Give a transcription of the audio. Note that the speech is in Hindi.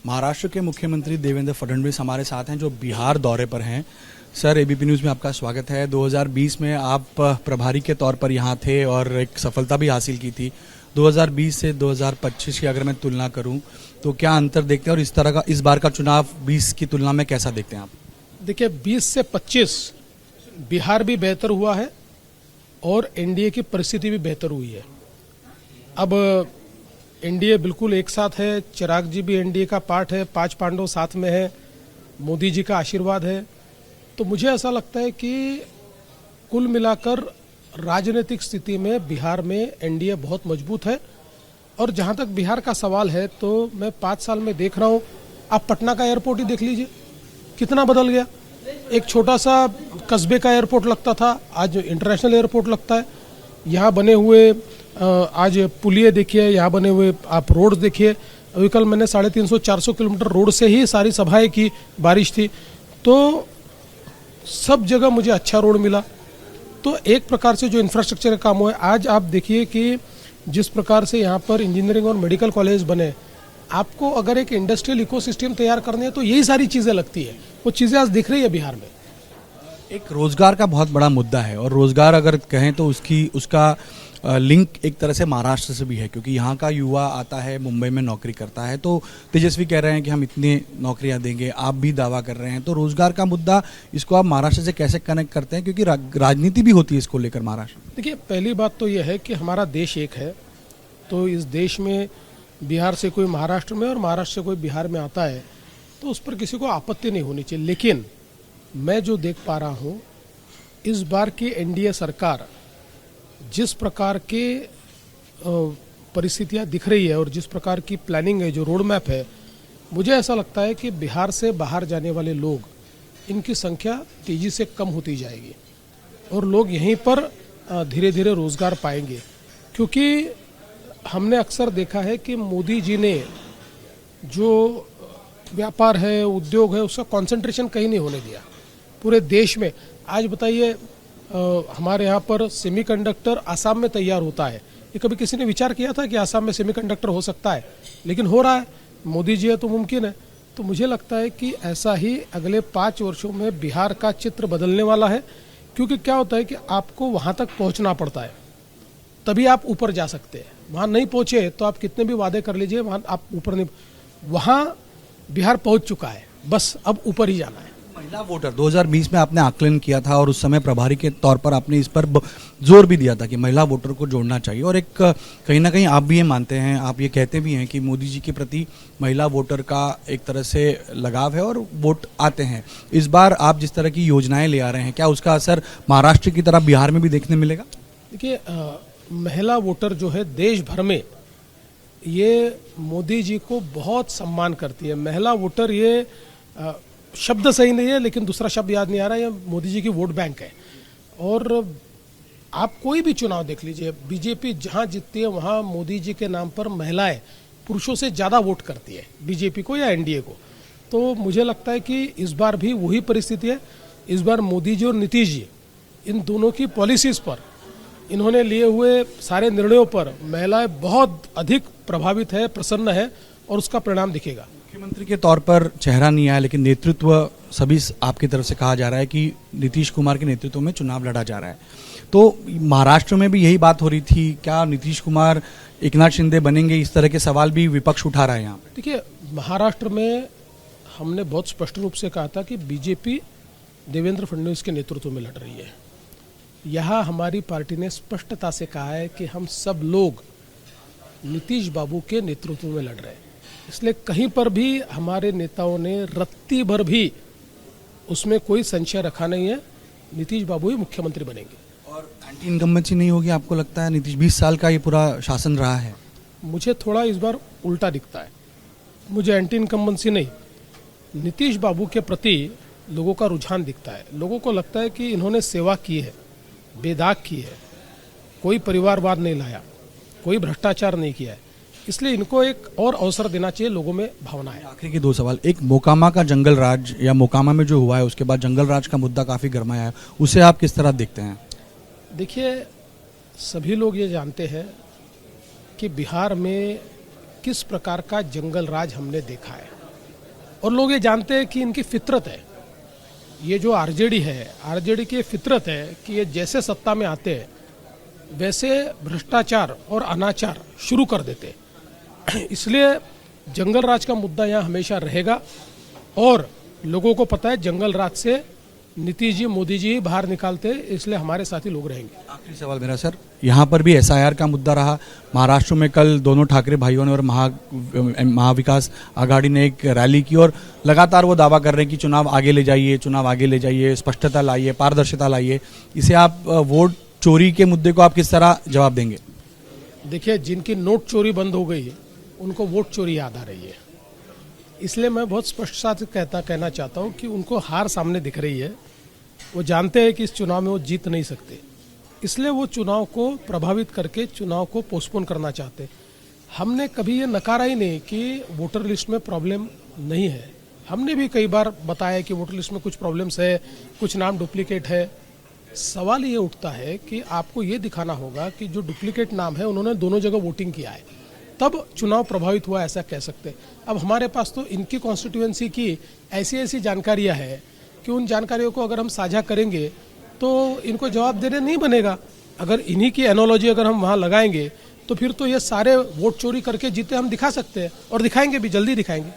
महाराष्ट्र के मुख्यमंत्री देवेंद्र फडणवीस हमारे साथ हैं जो बिहार दौरे पर हैं। सर, एबीपी न्यूज़ में आपका स्वागत है। 2020 में आप प्रभारी के तौर पर यहाँ थे और एक सफलता भी हासिल की थी। 2020 से 2025 की अगर मैं तुलना करूँ तो क्या अंतर देखते हैं और इस तरह का इस बार का चुनाव 20 की तुलना में कैसा देखते हैं आप? देखिए, 20 से 25 बिहार भी बेहतर हुआ है और एनडीए की परिस्थिति भी बेहतर हुई है। अब एनडीए बिल्कुल एक साथ है, चिराग जी भी एनडीए का पार्ट है, 5 पांडव साथ में है, मोदी जी का आशीर्वाद है। तो मुझे ऐसा लगता है कि कुल मिलाकर राजनीतिक स्थिति में बिहार में एनडीए बहुत मजबूत है। और जहां तक बिहार का सवाल है तो मैं 5 साल में देख रहा हूं, आप पटना का एयरपोर्ट ही देख लीजिए, कितना बदल गया। एक छोटा सा कस्बे का एयरपोर्ट लगता था, आज इंटरनेशनल एयरपोर्ट लगता है। यहाँ बने हुए आज पुलिये देखिए, यहाँ बने हुए आप रोड देखिए। अभी कल मैंने 350-400 किलोमीटर रोड से ही सारी सभाएं की, बारिश थी तो सब जगह मुझे अच्छा रोड मिला। तो एक प्रकार से जो इंफ्रास्ट्रक्चर का काम हुआ है, आज आप देखिए कि जिस प्रकार से यहाँ पर इंजीनियरिंग और मेडिकल कॉलेज बने, आपको अगर एक इंडस्ट्रियल इकोसिस्टम तैयार करने है तो यही सारी चीज़ें लगती है। वो चीज़ें आज दिख रही है बिहार में। एक रोजगार का बहुत बड़ा मुद्दा है और रोजगार अगर कहें तो उसका लिंक एक तरह से महाराष्ट्र से भी है, क्योंकि यहाँ का युवा आता है, मुंबई में नौकरी करता है। तो तेजस्वी कह रहे हैं कि हम इतने नौकरियाँ देंगे, आप भी दावा कर रहे हैं। तो रोजगार का मुद्दा, इसको आप महाराष्ट्र से कैसे कनेक्ट करते हैं, क्योंकि राजनीति भी होती है इसको लेकर महाराष्ट्र? देखिए, पहली बात तो यह है कि हमारा देश एक है, तो इस देश में बिहार से कोई महाराष्ट्र में और महाराष्ट्र से कोई बिहार में आता है तो उस पर किसी को आपत्ति नहीं होनी चाहिए। लेकिन मैं जो देख पा रहा हूँ, इस बार की एनडीए सरकार जिस प्रकार के परिस्थितियाँ दिख रही है और जिस प्रकार की प्लानिंग है, जो रोड मैप है, मुझे ऐसा लगता है कि बिहार से बाहर जाने वाले लोग, इनकी संख्या तेज़ी से कम होती जाएगी और लोग यहीं पर धीरे धीरे रोज़गार पाएंगे। क्योंकि हमने अक्सर देखा है कि मोदी जी ने जो व्यापार है, उद्योग है, उसका कंसंट्रेशन कहीं नहीं होने दिया पूरे देश में। आज बताइए, हमारे यहाँ पर सेमीकंडक्टर आसाम में तैयार होता है। ये कभी किसी ने विचार किया था कि आसाम में सेमीकंडक्टर हो सकता है? लेकिन हो रहा है, मोदी जी है तो मुमकिन है। तो मुझे लगता है कि ऐसा ही अगले 5 वर्षों में बिहार का चित्र बदलने वाला है। क्योंकि क्या होता है कि आपको वहाँ तक पहुँचना पड़ता है, तभी आप ऊपर जा सकते हैं। वहाँ नहीं पहुँचे तो आप कितने भी वादे कर लीजिए, वहाँ आप ऊपर नहीं। वहाँ बिहार पहुँच चुका है, बस अब ऊपर ही जाना है। महिला वोटर 2020 में आपने आकलन किया था और उस समय प्रभारी के तौर पर आपने इस पर जोर भी दिया था कि महिला वोटर को जोड़ना चाहिए। और एक कहीं ना कहीं आप भी ये मानते हैं, आप ये कहते भी हैं कि मोदी जी के प्रति महिला वोटर का एक तरह से लगाव है और वोट आते हैं। इस बार आप जिस तरह की योजनाएं ले आ रहे हैं, क्या उसका असर महाराष्ट्र की तरह बिहार में भी देखने मिलेगा? देखिए, महिला वोटर जो है देश भर में ये मोदी जी को बहुत सम्मान करती है। महिला वोटर, ये शब्द सही नहीं है लेकिन दूसरा शब्द याद नहीं आ रहा है, ये मोदी जी की वोट बैंक है। और आप कोई भी चुनाव देख लीजिए, बीजेपी जहां जीतती है वहां मोदी जी के नाम पर महिलाएं पुरुषों से ज़्यादा वोट करती है, बीजेपी को या एनडीए को। तो मुझे लगता है कि इस बार भी वही परिस्थिति है। इस बार मोदी जी और नीतीश जी, इन दोनों की पॉलिसीज़ पर, इन्होंने लिए हुए सारे निर्णयों पर महिलाएं बहुत अधिक प्रभावित है, प्रसन्न है और उसका परिणाम दिखेगा। मुख्यमंत्री के तौर पर चेहरा नहीं आया, लेकिन नेतृत्व सभी आपकी तरफ से कहा जा रहा है कि नीतीश कुमार के नेतृत्व में चुनाव लड़ा जा रहा है। तो महाराष्ट्र में भी यही बात हो रही थी, क्या नीतीश कुमार एकनाथ शिंदे बनेंगे? इस तरह के सवाल भी विपक्ष उठा रहा है यहाँ पे। देखिए, महाराष्ट्र में हमने बहुत स्पष्ट रूप से कहा था कि बीजेपी देवेंद्र फडणवीस के नेतृत्व में लड़ रही है। यहाँ हमारी पार्टी ने स्पष्टता से कहा है कि हम सब लोग नीतीश बाबू के नेतृत्व में लड़ रहे हैं। इसलिए कहीं पर भी हमारे नेताओं ने रत्ती भर भी उसमें कोई संशय रखा नहीं है, नीतीश बाबू ही मुख्यमंत्री बनेंगे। और एंटी इनकम्बेंसी नहीं होगी आपको लगता है? नीतीश 20 साल का ये पूरा शासन रहा है। मुझे थोड़ा इस बार उल्टा दिखता है। मुझे एंटी इनकम्बेंसी नहीं, नीतीश बाबू के प्रति लोगों का रुझान दिखता है। लोगों को लगता है कि इन्होंने सेवा की है, बेदाग की है, कोई परिवारवाद नहीं लाया, कोई भ्रष्टाचार नहीं किया है, इसलिए इनको एक और अवसर देना चाहिए, लोगों में भावना है। आखिरी के 2 सवाल। एक, मोकामा का जंगल राज या मोकामा में जो हुआ है उसके बाद जंगल राज का मुद्दा काफ़ी गरमाया है, उसे आप किस तरह देखते हैं? देखिए, सभी लोग ये जानते हैं कि बिहार में किस प्रकार का जंगल राज हमने देखा है। और लोग ये जानते हैं कि इनकी फितरत है, ये जो आरजेडी है, आरजेडी की फितरत है कि ये जैसे सत्ता में आते हैं वैसे भ्रष्टाचार और अनाचार शुरू कर देते हैं। इसलिए जंगल राज का मुद्दा यहाँ हमेशा रहेगा और लोगों को पता है जंगल राज से नीतीश जी, मोदी जी बाहर निकालते हैं, इसलिए हमारे साथी लोग रहेंगे। आखिरी सवाल मेरा सर, यहाँ पर भी एसआईआर का मुद्दा रहा। महाराष्ट्र में कल दोनों ठाकरे भाइयों ने और महाविकास आघाड़ी ने एक रैली की और लगातार वो दावा कर रहे हैं कि चुनाव आगे ले जाइए, चुनाव आगे ले जाइए, स्पष्टता लाइए, पारदर्शिता लाइए। इसे आप वोट चोरी के मुद्दे को आप किस तरह जवाब देंगे? देखिए, जिनकी नोट चोरी बंद हो गई उनको वोट चोरी याद आ रही है, इसलिए मैं बहुत स्पष्ट साथ कहना चाहता हूं कि उनको हार सामने दिख रही है। वो जानते हैं कि इस चुनाव में वो जीत नहीं सकते, इसलिए वो चुनाव को प्रभावित करके चुनाव को पोस्टपोन करना चाहते। हमने कभी ये नकारा ही नहीं कि वोटर लिस्ट में प्रॉब्लम नहीं है। हमने भी कई बार बताया कि वोटर लिस्ट में कुछ प्रॉब्लम्स है, कुछ नाम डुप्लीकेट है। सवाल ये उठता है कि आपको ये दिखाना होगा कि जो डुप्लीकेट नाम है उन्होंने दोनों जगह वोटिंग किया है, तब चुनाव प्रभावित हुआ, ऐसा कह सकते। अब हमारे पास तो इनकी कॉन्स्टिट्यूएंसी की ऐसी जानकारियां हैं कि उन जानकारियों को अगर हम साझा करेंगे तो इनको जवाब देने नहीं बनेगा। अगर इन्हीं की एनोलॉजी अगर हम वहाँ लगाएंगे तो फिर तो ये सारे वोट चोरी करके जीते हम दिखा सकते हैं और दिखाएंगे भी, जल्दी दिखाएंगे।